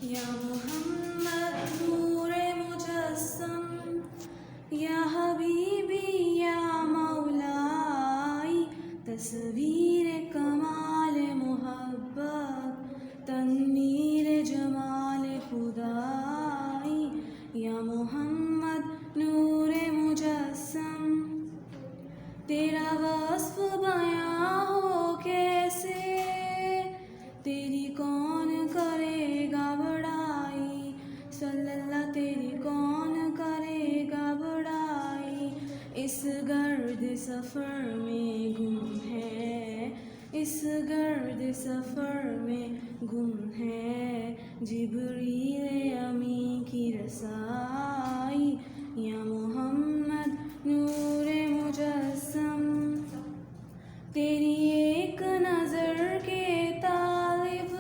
یا محمد نور مجسم، یا حبیبی یا مولائی، تصویر کمال محبت، تنویر جمال خدائی، یا محمد نور مجسم، تیرا وصف بیاں ہو کیسے، تیری کون کرے گا بڑائی، صلی اللہ تیری کون کرے گا بڑائی، اس گرد سفر میں گم ہے، اس گرد سفر میں گم ہے، جبریل امی کی رسائی، یا محمد نور مجسم، تیری ایک نظر کے طالب،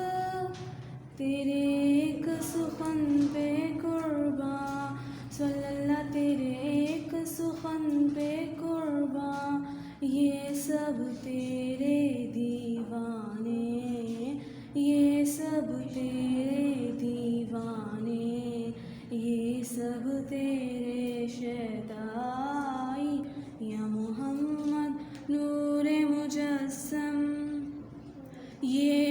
تیرے ایک سخن پہ قرباں، صلی اللہ تیرے ایک سخن پہ قرباں، یہ سب تیرے دیوانے، یہ سب تیرے دیوانے، یہ سب تیرے شیدائی، یا محمد نور مجسم، یہ